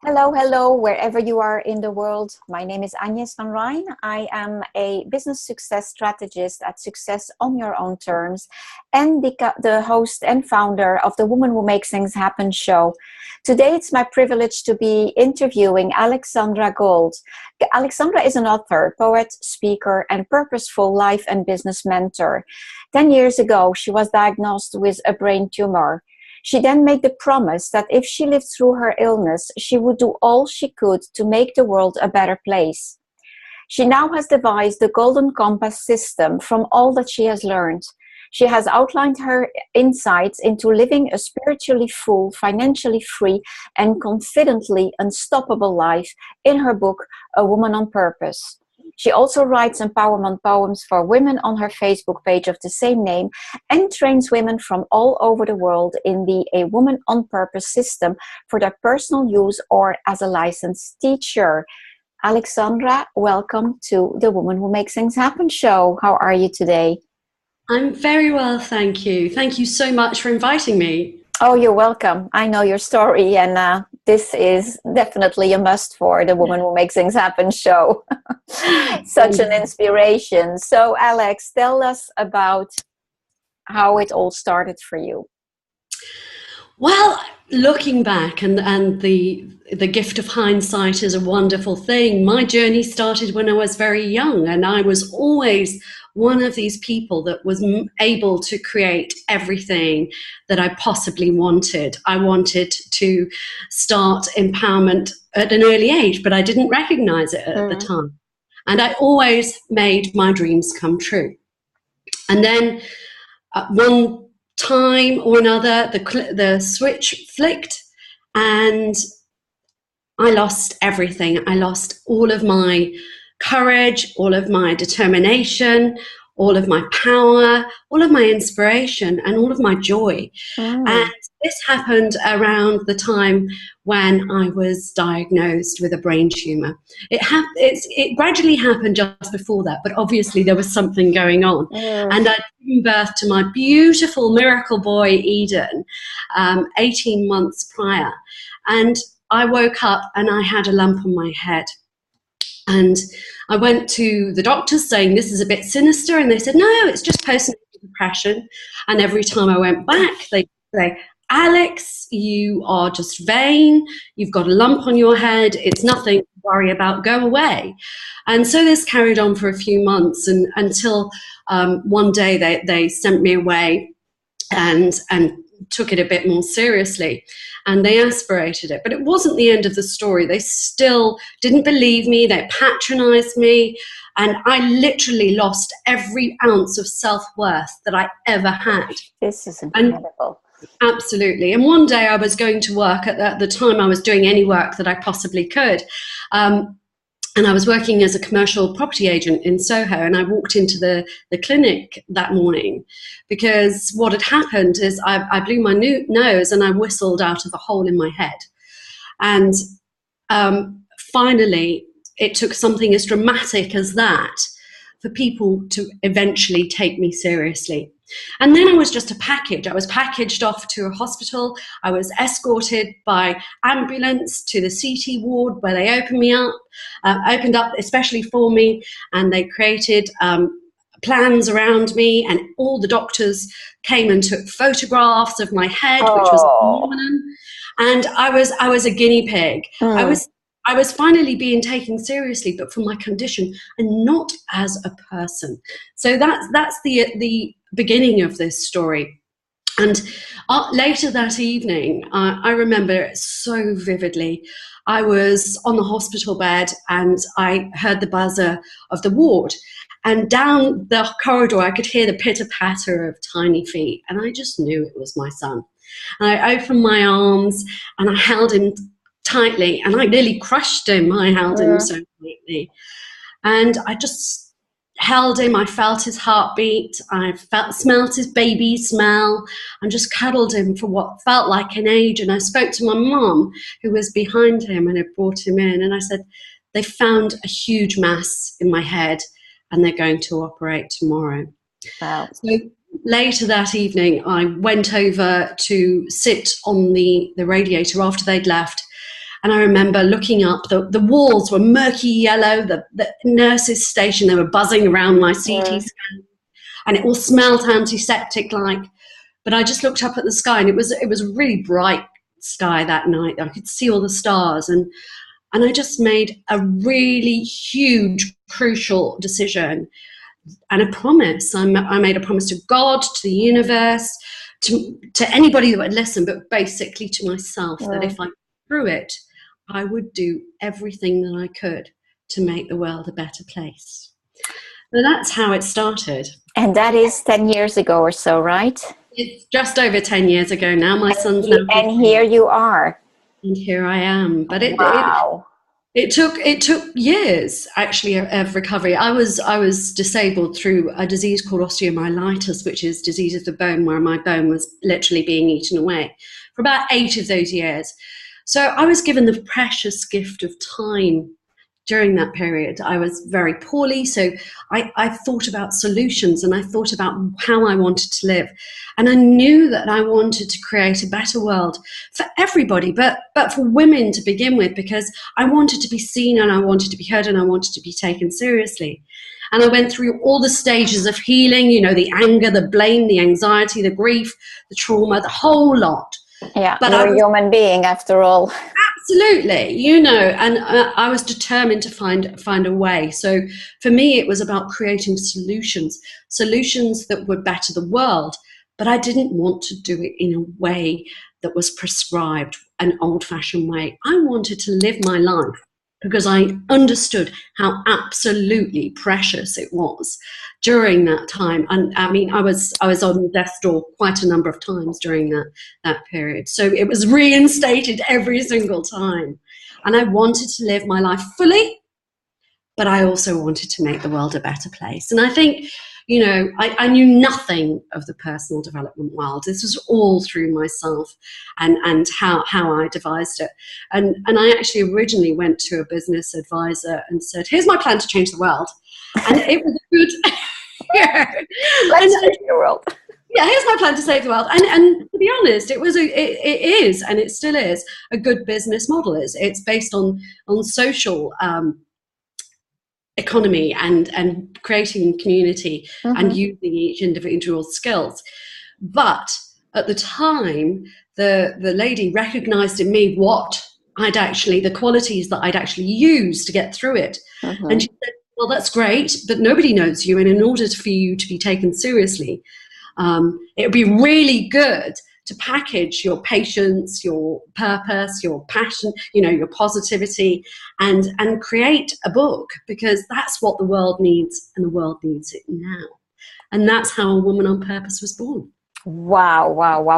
Hello, hello, wherever you are in the world. My name is Agnes van Rhijn. I am a business success strategist at Success on Your Own Terms and the host and founder of the Woman Who Makes Things Happen show. Today, it's my privilege to be interviewing Alexandra Gold. Alexandra is an author, poet, speaker, and purposeful life and business mentor. 10 years ago, she was diagnosed with a brain tumor. She then made the promise that if she lived through her illness, she would do all she could to make the world a better place. She now has devised the Golden Compass system from all that she has learned. She has outlined her insights into living a spiritually full, financially free, and confidently unstoppable life in her book, A Woman on Purpose. She also writes empowerment poems for women on her Facebook page of the same name and trains women from all over the world in the A Woman on Purpose system for their personal use or as a licensed teacher. Alexandra, welcome to the Woman Who Makes Things Happen show. How are you today? I'm very well, thank you. Thank you so much for inviting me. Oh, you're welcome. I know your story, and this is definitely a must for the Woman Who Makes Things Happen show. Such an inspiration. So, Alex, tell us about how it all started for you. Well, looking back, and the gift of hindsight is a wonderful thing. My journey started when I was very young, and I was always one of these people that was able to create everything that I possibly wanted. I wanted to start empowerment at an early age, but I didn't recognize it at the time. And I always made my dreams come true. And then at one time or another, the switch flicked and I lost everything. I lost all of my courage, all of my determination, all of my power, all of my inspiration, and all of my joy. And this happened around the time when I was diagnosed with a brain tumor. It gradually happened just before that, but obviously there was something going on. And I'd given birth to my beautiful miracle boy, Eden, 18 months prior. And I woke up and I had a lump on my head. And I went to the doctors saying this is a bit sinister, and they said, no, it's just postnatal depression. And every time I went back, they say, Alex, you are just vain. You've got a lump on your head. It's nothing to worry about. Go away. And so this carried on for a few months until one day they sent me away and took it a bit more seriously, and they aspirated it. But it wasn't the end of the story. They still didn't believe me. They patronized me, and I literally lost every ounce of self-worth that I ever had. This is incredible. Absolutely. And one day I was going to work. At the time I was doing any work that I possibly could, and I was working as a commercial property agent in Soho, and I walked into the clinic that morning because what had happened is I blew my nose and I whistled out of a hole in my head. And finally, it took something as dramatic as that for people to eventually take me seriously. And then I was just a package. I was packaged off to a hospital. I was escorted by ambulance to the CT ward where they opened up especially for me, and they created plans around me, and all the doctors came and took photographs of my head, which was phenomenal. And I was a guinea pig. I was finally being taken seriously, but for my condition and not as a person. So that's the beginning of this story. And later that evening, I remember it so vividly. I was on the hospital bed and I heard the buzzer of the ward. And down the corridor, I could hear the pitter-patter of tiny feet. And I just knew it was my son. And I opened my arms and I held him tightly, and I nearly crushed him. I held him so tightly, and I just held him. I felt his heartbeat. I smelt his baby smell, and just cuddled him for what felt like an age. And I spoke to my mum, who was behind him and had brought him in, and I said, they found a huge mass in my head and they're going to operate tomorrow. Wow. So later that evening, I went over to sit on the radiator after they'd left. And I remember looking up, the walls were murky yellow, the nurses' station, they were buzzing around my CT scan, and it all smelled antiseptic like. But I just looked up at the sky, and it was a really bright sky that night. I could see all the stars, and I just made a really huge, crucial decision and a promise. I made a promise to God, to the universe, to anybody that would listen, but basically to myself, that if I got through it, I would do everything that I could to make the world a better place. So that's how it started. And that is 10 years ago or so, right? It's just over 10 years ago now. My son's now 15. And here you are. And here I am. But Wow. It took years actually of recovery. I was disabled through a disease called osteomyelitis, which is disease of the bone, where my bone was literally being eaten away for about 8 of those years. So I was given the precious gift of time during that period. I was very poorly, so I thought about solutions, and I thought about how I wanted to live. And I knew that I wanted to create a better world for everybody, but for women to begin with, because I wanted to be seen, and I wanted to be heard, and I wanted to be taken seriously. And I went through all the stages of healing, the anger, the blame, the anxiety, the grief, the trauma, the whole lot. Yeah, but you're a human being after all. Absolutely, and I was determined to find a way. So for me, it was about creating solutions that would better the world. But I didn't want to do it in a way that was prescribed, an old-fashioned way. I wanted to live my life because I understood how absolutely precious it was during that time. And I mean, I was on death's door quite a number of times during that period. So it was reinstated every single time. And I wanted to live my life fully, but I also wanted to make the world a better place. And I think, I knew nothing of the personal development world. This was all through myself and how I devised it. And I actually originally went to a business advisor and said, here's my plan to change the world. And it was a good... Let's change the world. Yeah, here's my plan to save the world. And to be honest, it is, and it still is, a good business model. It's based on social economy and creating community and using each individual's skills. But at the time, the lady recognized in me the qualities that I'd actually used to get through it. And she said, well, that's great, but nobody knows you. And in order for you to be taken seriously, it would be really good to package your patience, your purpose, your passion, your positivity, and create a book, because that's what the world needs, and the world needs it now. And that's how A Woman on Purpose was born. Wow.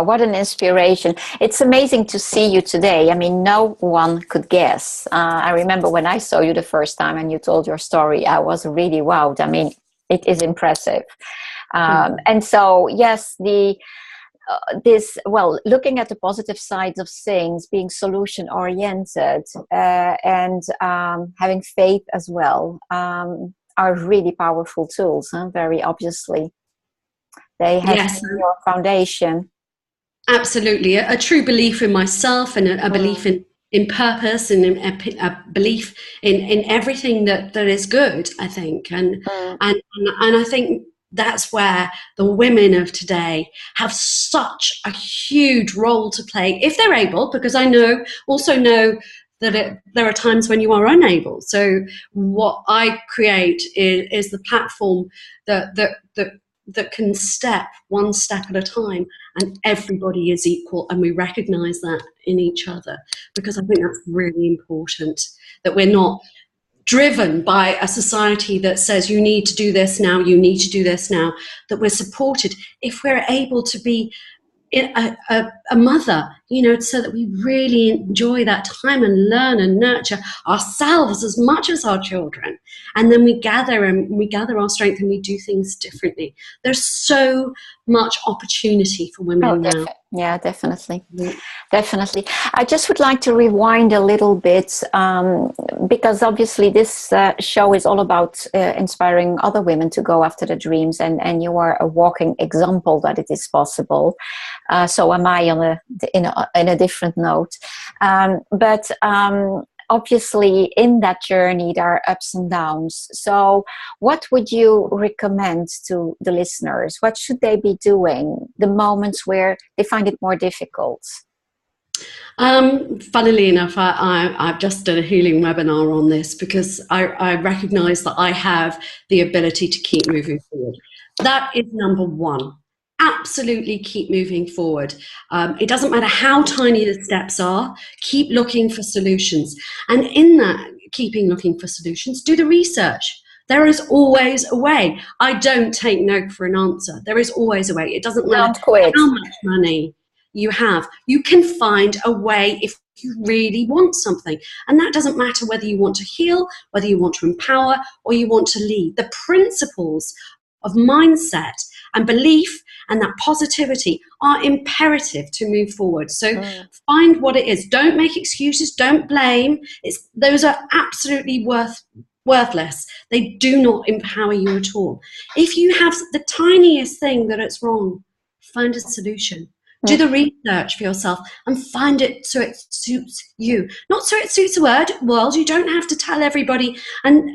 What an inspiration. It's amazing to see you today. I mean, no one could guess. I remember when I saw you the first time and you told your story, I was really wowed. I mean, it is impressive. And so, yes, looking at the positive sides of things, being solution oriented and having faith as well are really powerful tools, very obviously. They have your foundation. Absolutely. A true belief in myself, and a belief in purpose, and a belief in everything that is good, I think. And I think that's where the women of today have such a huge role to play, if they're able, because I also know that there are times when you are unable. So what I create is the platform that can step one step at a time, and everybody is equal, and we recognize that in each other, because I think that's really important, that we're not driven by a society that says you need to do this now, you need to do this now, that we're supported if we're able to be a mother, so that we really enjoy that time and learn and nurture ourselves as much as our children. And then we gather our strength, and we do things differently. There's so much opportunity for women now. Yeah, definitely. Definitely. I just would like to rewind a little bit because obviously this show is all about inspiring other women to go after their dreams, and you are a walking example that it is possible. So am I in a different note. But obviously in that journey there are ups and downs. So what would you recommend to the listeners? What should they be doing the moments where they find it more difficult? Funnily enough, I've just done a healing webinar on this because I recognize that I have the ability to keep moving forward. That is number one. Absolutely keep moving forward. It doesn't matter how tiny the steps are, keep looking for solutions. And in that, keeping looking for solutions, do the research. There is always a way. I don't take no for an answer. There is always a way. It doesn't matter Don't quit. how much money you have. You can find a way if you really want something. And that doesn't matter whether you want to heal, whether you want to empower, or you want to lead. The principles of mindset and belief and that positivity are imperative to move forward. So find what it is. Don't make excuses. Don't blame. Those are absolutely worthless. They do not empower you at all. If you have the tiniest thing that it's wrong, find a solution. Do the research for yourself and find it so it suits you. Not so it suits the world. You don't have to tell everybody and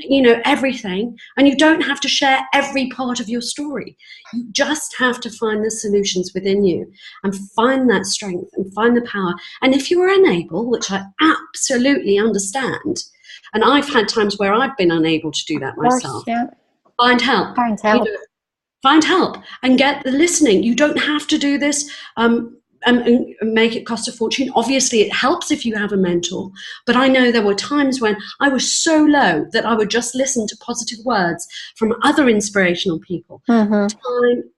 everything, and you don't have to share every part of your story. You just have to find the solutions within you and find that strength and find the power. And if you are unable, which I absolutely understand, and I've had times where I've been unable to do that myself, find help. Find help and get the listening. You don't have to do this and make it cost a fortune. Obviously, it helps if you have a mentor. But I know there were times when I was so low that I would just listen to positive words from other inspirational people. Time,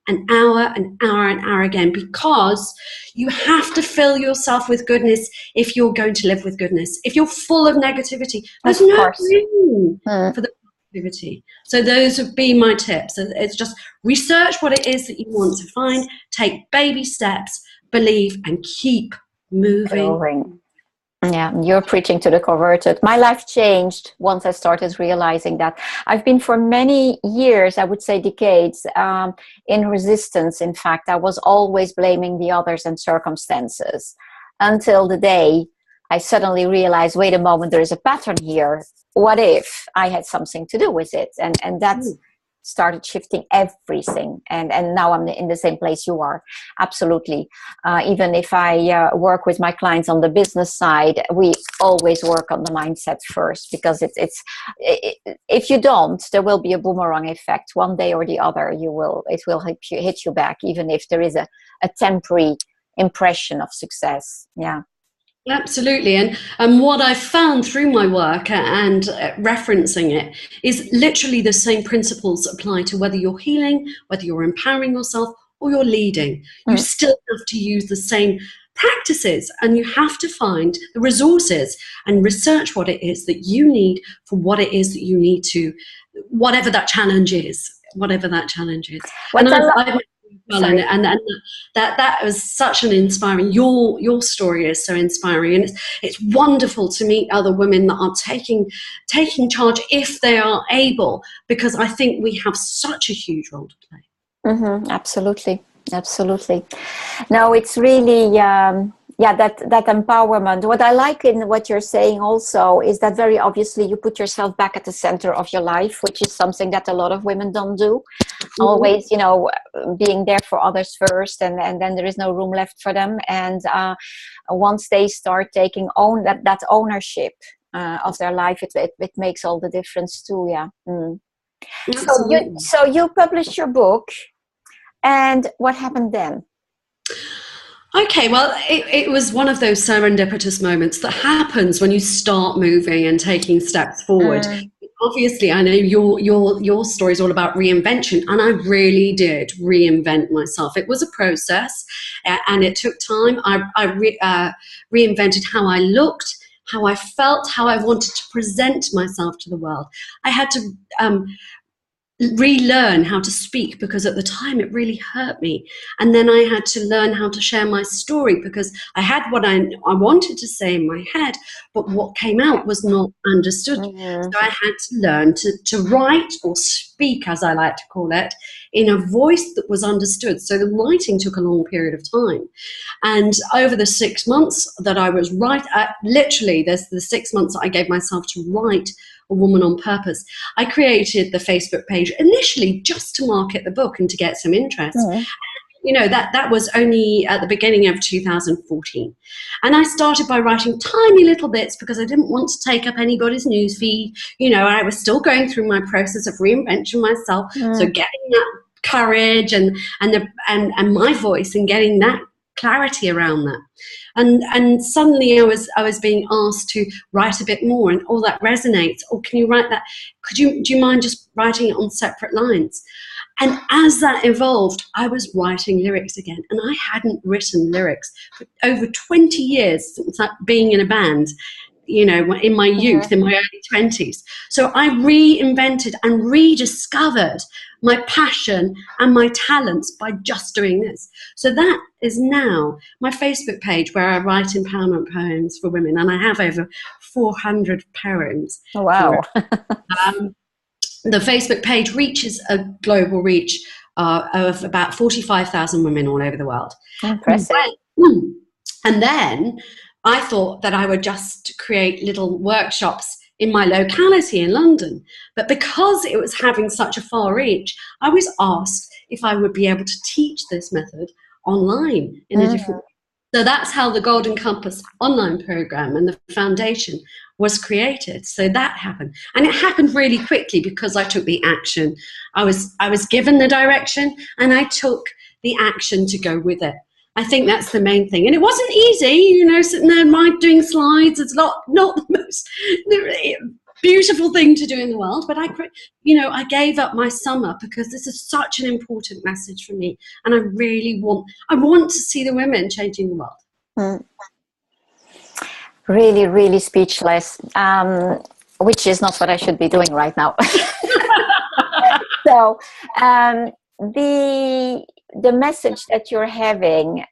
an hour again, because you have to fill yourself with goodness if you're going to live with goodness. If you're full of negativity, there's no room for the activity. So those would be my tips. It's just research what it is that you want to find, take baby steps, believe, and keep moving. Yeah, you're preaching to the converted. My life changed once I started realizing that. I've been for many years, I would say decades, in resistance. In fact, I was always blaming the others and circumstances until the day I suddenly realized, wait a moment, there is a pattern here. What if I had something to do with it? And that started shifting everything. And now I'm in the same place you are. Absolutely. Even if I work with my clients on the business side, we always work on the mindset first, because if you don't, there will be a boomerang effect one day or the other. It will hit you back, even if there is a temporary impression of success. Yeah. Absolutely. And what I've found through my work and referencing it is literally the same principles apply to whether you're healing, whether you're empowering yourself, or you're leading. You still have to use the same practices, and you have to find the resources and research what it is that you need for what it is that you need to, whatever that challenge is. And that was such an inspiring. Your story is so inspiring, and it's wonderful to meet other women that are taking charge if they are able, because I think we have such a huge role to play. Absolutely. No, it's really that empowerment. What I like in what you're saying also is that very obviously you put yourself back at the center of your life, which is something that a lot of women don't do. Always, being there for others first, and then there is no room left for them. And once they start taking that ownership of their life, it makes all the difference too. Yeah. So you published your book, and what happened then? Okay, well, it was one of those serendipitous moments that happens when you start moving and taking steps forward. Obviously, I know your story is all about reinvention, and I really did reinvent myself. It was a process, and it took time. I reinvented how I looked, how I felt, how I wanted to present myself to the world. I had to relearn how to speak, because at the time it really hurt me. And then I had to learn how to share my story, because I had what I wanted to say in my head, but what came out was not understood. Mm-hmm. So I had to learn to write, or speak as I like to call it, in a voice that was understood. So the writing took a long period of time. And over the 6 months that I was literally there's the 6 months that I gave myself to write A Woman on Purpose, I created the Facebook page initially just to market the book and to get some interest. Mm-hmm. You know, that was only at the beginning of 2014. And I started by writing tiny little bits because I didn't want to take up anybody's news feed. You know, I was still going through my process of reinventing myself. Mm-hmm. So getting that courage and my voice, and getting that clarity around that. And suddenly I was being asked to write a bit more, and all that resonates. Oh, can you write that? Do you mind just writing it on separate lines? And as that evolved, I was writing lyrics again. And I hadn't written lyrics for over 20 years since being in a band, you know, in my youth, in my early 20s. So I reinvented and rediscovered my passion and my talents by just doing this. So that is now my Facebook page, where I write empowerment poems for women. And I have over 400 poems. Wow. The Facebook page reaches a global reach of about 45,000 women all over the world. Impressive. And then I thought that I would just create little workshops in my locality in London. But because it was having such a far reach, I was asked if I would be able to teach this method online in a different way. So that's how the Golden Compass online program and the foundation was created. So that happened. And it happened really quickly because I took the action. I was given the direction, and I took the action to go with it. I think that's the main thing. And it wasn't easy, you know, sitting there doing slides. It's not the most beautiful thing to do in the world, but I gave up my summer because this is such an important message for me, and I want to see the women changing the world. Really, really speechless, which is not what I should be doing right now. So the message that you're having,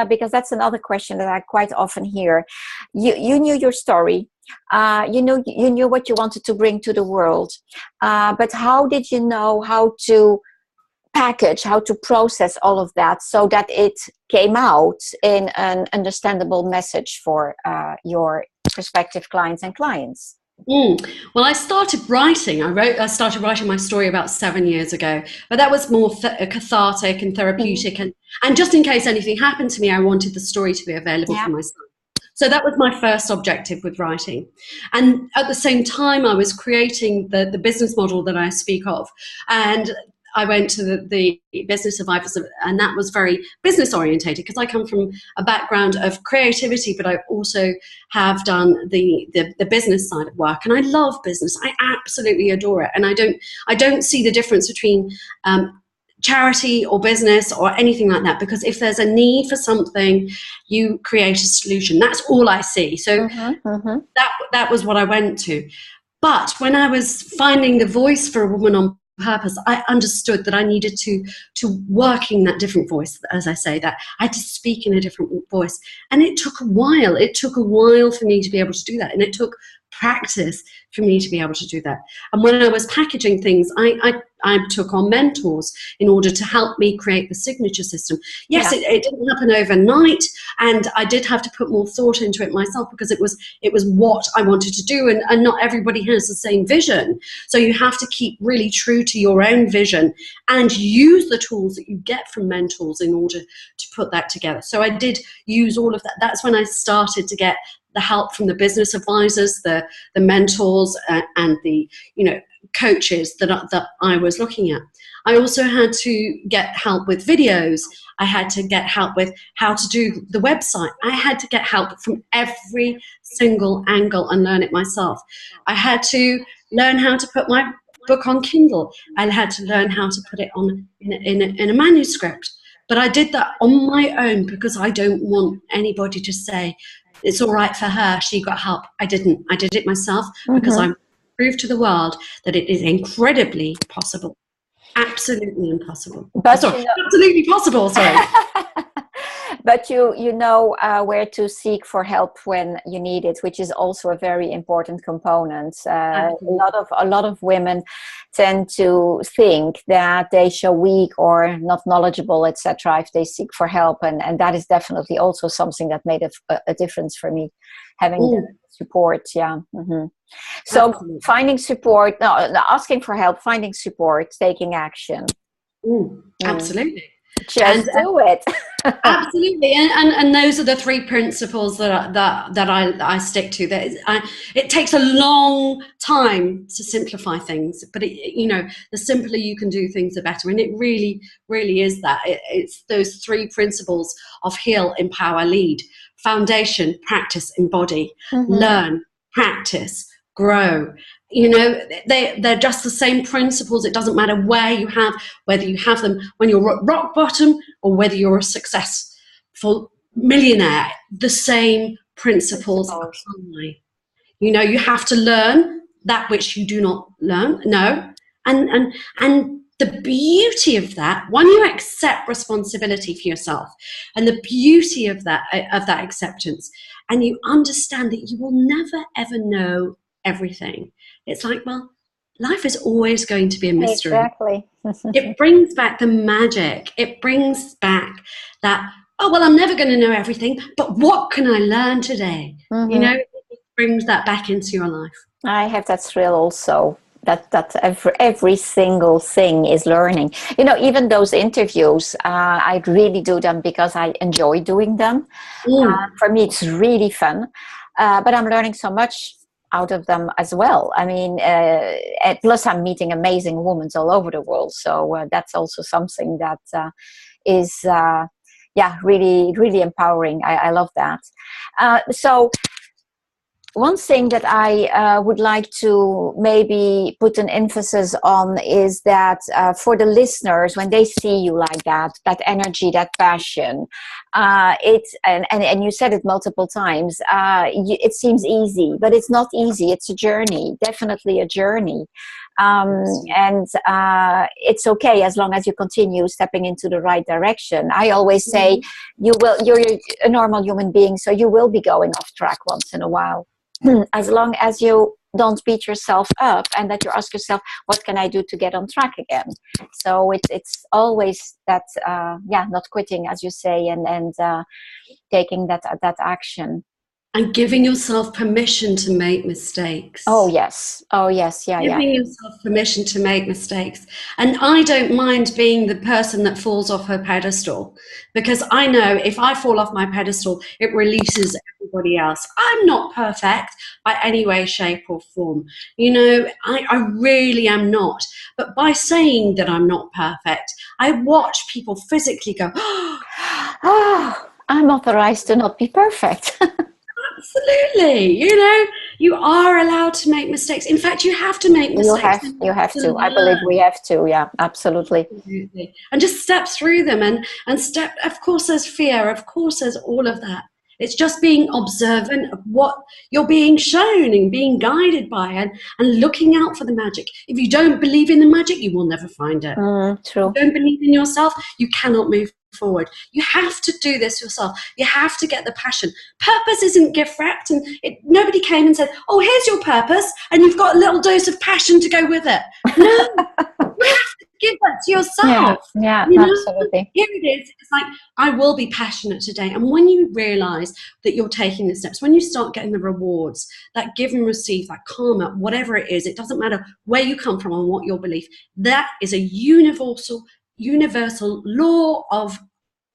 because that's another question that I quite often hear. You knew your story. You knew what you wanted to bring to the world, but how did you know how to package, how to process all of that so that it came out in an understandable message for your prospective clients and clients? Well, I started writing. I started writing my story about 7 years ago, but that was more cathartic and therapeutic, and just in case anything happened to me, I wanted the story to be available for myself. So that was my first objective with writing. And at the same time, I was creating the business model that I speak of. And I went to the Business Survivors, and that was very business orientated because I come from a background of creativity, but I also have done the business side of work, and I love business. I absolutely adore it, and I don't see the difference between charity or business or anything like that, because if there's a need for something, you create a solution. That's all I see. So that was what I went to. But when I was finding the voice for A Woman on Purpose, I understood that I needed to work in that different voice. As I say, that I had to speak in a different voice, and it took a while. It took a while for me to be able to do that, and it took practice for me to be able to do that. And when I was packaging things, I took on mentors in order to help me create the signature system. Yes, it didn't happen overnight, and I did have to put more thought into it myself because it was what I wanted to do, and not everybody has the same vision. So you have to keep really true to your own vision and use the tools that you get from mentors in order to put that together. So I did use all of that. That's when I started to get the help from the business advisors, the mentors, and the coaches that I was looking at. I also had to get help with videos. I had to get help with how to do the website. I had to get help from every single angle and learn it myself. I had to learn how to put my book on Kindle. I had to learn how to put it on in a manuscript. But I did that on my own because I don't want anybody to say, it's all right for her, she got help. I didn't. I did it myself because I'm prove to the world that it is incredibly possible. Absolutely impossible. But Sorry, absolutely possible, sorry. But you know where to seek for help when you need it, which is also a very important component. A lot of women tend to think that they show weak or not knowledgeable, etc., if they seek for help, and that is definitely also something that made a difference for me, having the support. Yeah. Mm-hmm. So Absolutely. finding support, no, asking for help, finding support, taking action. Absolutely. Just do it. Absolutely, and those are the 3 principles that I stick to. It takes a long time to simplify things, but the simpler you can do things, the better. And it really, really is that. It's those 3 principles of heal, empower, lead. Foundation, practice, embody. Learn, practice, grow. They're just the same principles. It doesn't matter whether you have them when you're at rock bottom or whether you're a successful millionaire. The same principles apply. You have to learn that which you do not know, and the beauty of that, when you accept responsibility for yourself, and the beauty of that acceptance, and you understand that you will never ever know everything. It's like, well, life is always going to be a mystery. Exactly. It brings back the magic. It brings back that, oh, well, I'm never going to know everything, but what can I learn today? It brings that back into your life. I have that thrill also. That every single thing is learning. Even those interviews, I really do them because I enjoy doing them. For me, it's really fun. But I'm learning so much out of them as well. I mean, plus I'm meeting amazing women all over the world. So that's also something that is, really, really empowering. I love that. So one thing that I would like to maybe put an emphasis on is that for the listeners, when they see you like that energy, that passion, and you said it multiple times, it seems easy, but it's not easy. It's a journey, definitely a journey. And it's okay as long as you continue stepping into the right direction. I always say you're a normal human being, so you will be going off track once in a while. As long as you don't beat yourself up and that you ask yourself, what can I do to get on track again? So it's always that, not quitting, as you say, and taking that action. And giving yourself permission to make mistakes. Oh, yes. Giving yourself permission to make mistakes. And I don't mind being the person that falls off her pedestal, because I know if I fall off my pedestal, it releases everybody else. I'm not perfect by any way, shape or form. I really am not. But by saying that I'm not perfect, I watch people physically go, oh, I'm authorized to not be perfect. Absolutely. You are allowed to make mistakes. In fact, you have to make mistakes. You have to. I believe we have to. Yeah, absolutely. And just step through them and step. Of course, there's fear. Of course, there's all of that. It's just being observant of what you're being shown and being guided by, and looking out for the magic. If you don't believe in the magic, you will never find it. True. If you don't believe in yourself, you cannot move forward. You have to do this yourself. You have to get the passion. Purpose isn't gift wrapped, and nobody came and said, oh, here's your purpose, and you've got a little dose of passion to go with it. No, you have to give that to yourself. Yeah, absolutely. Here it is. It's like, I will be passionate today. And when you realize that you're taking the steps, when you start getting the rewards, that give and receive, that karma, whatever it is, it doesn't matter where you come from and what your belief, that is a universal law of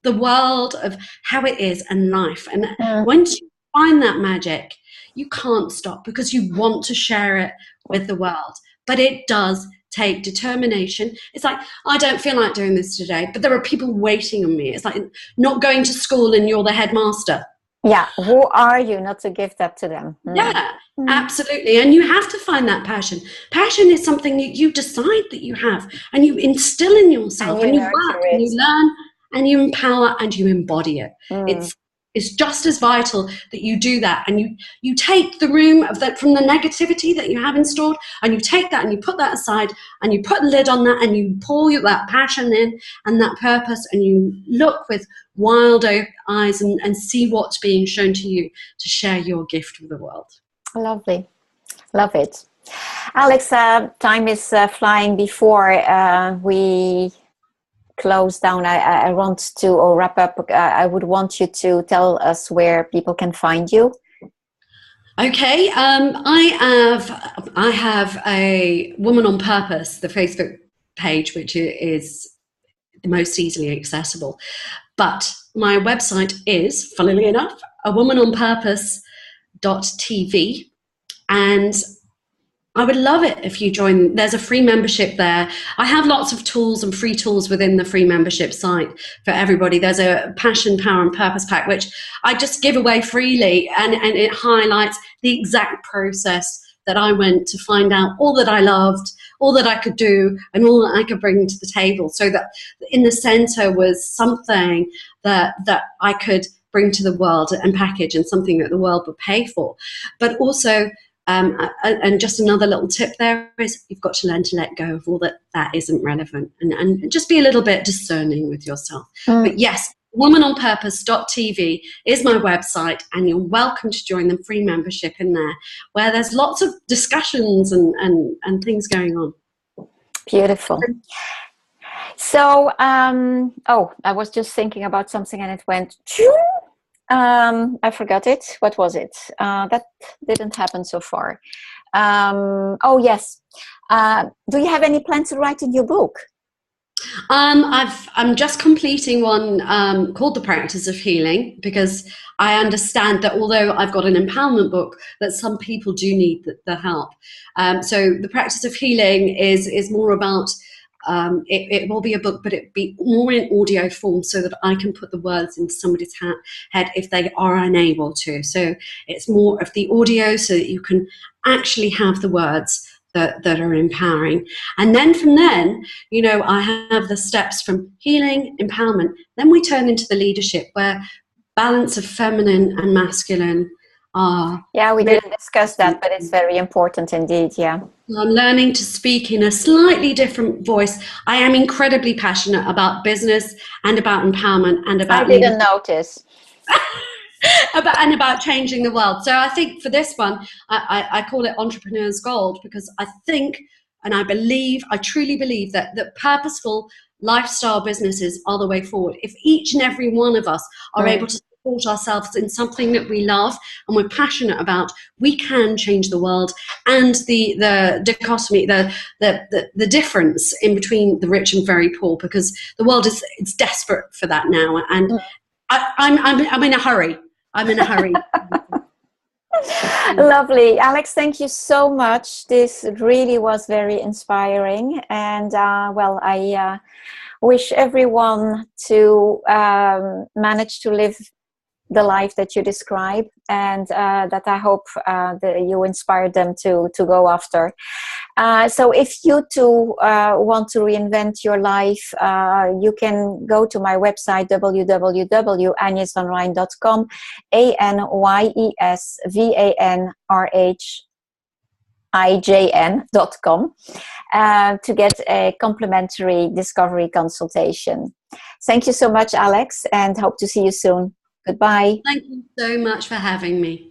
the world, of how it is and life. And once you find that magic, you can't stop, because you want to share it with the world. But it does take determination. It's like, I don't feel like doing this today, but there are people waiting on me. It's like not going to school and you're the headmaster. Yeah, who are you not to give that to them? Yeah, absolutely. And you have to find that passion. Passion is something you decide that you have, and you instill in yourself, and you work, and you learn, and you empower, and you embody it. it's just as vital that you do that, and you take the room of that from the negativity that you have installed, and you take that and you put that aside, and you put a lid on that, and you pour that passion in and that purpose, and you look with wild eyes and see what's being shown to you to share your gift with the world. Lovely. Love it. Alex, time is flying. Before we close down, I want to, or wrap up, I would want you to tell us where people can find you. Okay, I have a Woman on Purpose, the Facebook page, which is the most easily accessible. But my website is, funnily enough, awomanonpurpose.tv, and I would love it if you join. There's a free membership there. I have lots of tools and free tools within the free membership site for everybody. There's a Passion, Power and Purpose pack, which I just give away freely, and it highlights the exact process that I went to find out all that I loved, all that I could do, and all that I could bring to the table, so that in the center was something that I could bring to the world and package, and something that the world would pay for. But also, and just another little tip there is, you've got to learn to let go of all that isn't relevant, and just be a little bit discerning with yourself. But yes, womanonpurpose.tv is my website, and you're welcome to join the free membership in there, where there's lots of discussions and things going on. Beautiful. So, oh, I was just thinking about something and it went, I forgot it. What was it? That didn't happen so far. Oh, yes. Do you have any plans to write a new book? I'm just completing one called The Practice of Healing, because I understand that although I've got an empowerment book, that some people do need the help. So The Practice of Healing is more about, it will be a book, but it'll be more in audio form, so that I can put the words into somebody's head if they are unable to. So it's more of the audio, so that you can actually have the words that are empowering. And then from then, you know, I have the steps from healing, empowerment. Then we turn into the leadership, where balance of feminine and masculine are. Yeah, we didn't discuss that, but it's very important indeed. Yeah. I'm learning to speak in a slightly different voice. I am incredibly passionate about business and about empowerment and about. I didn't notice. about changing the world. So I think for this one, I call it Entrepreneur's Gold, because I think, and I believe, I truly believe that purposeful lifestyle businesses are the way forward. If each and every one of us are able to support ourselves in something that we love and we're passionate about, we can change the world. And the dichotomy, the difference in between the rich and very poor, because the world it's desperate for that now. And I'm in a hurry. I'm in a hurry. Lovely. Alex, thank you so much. This really was very inspiring. And well, I wish everyone to manage to live the life that you describe, and that I hope that you inspired them to go after. So if you too want to reinvent your life, you can go to my website, www.anyesvanrhijn.com, ANYESVANRHIJN.com, to get a complimentary discovery consultation. Thank you so much, Alex, and hope to see you soon. Goodbye. Thank you so much for having me.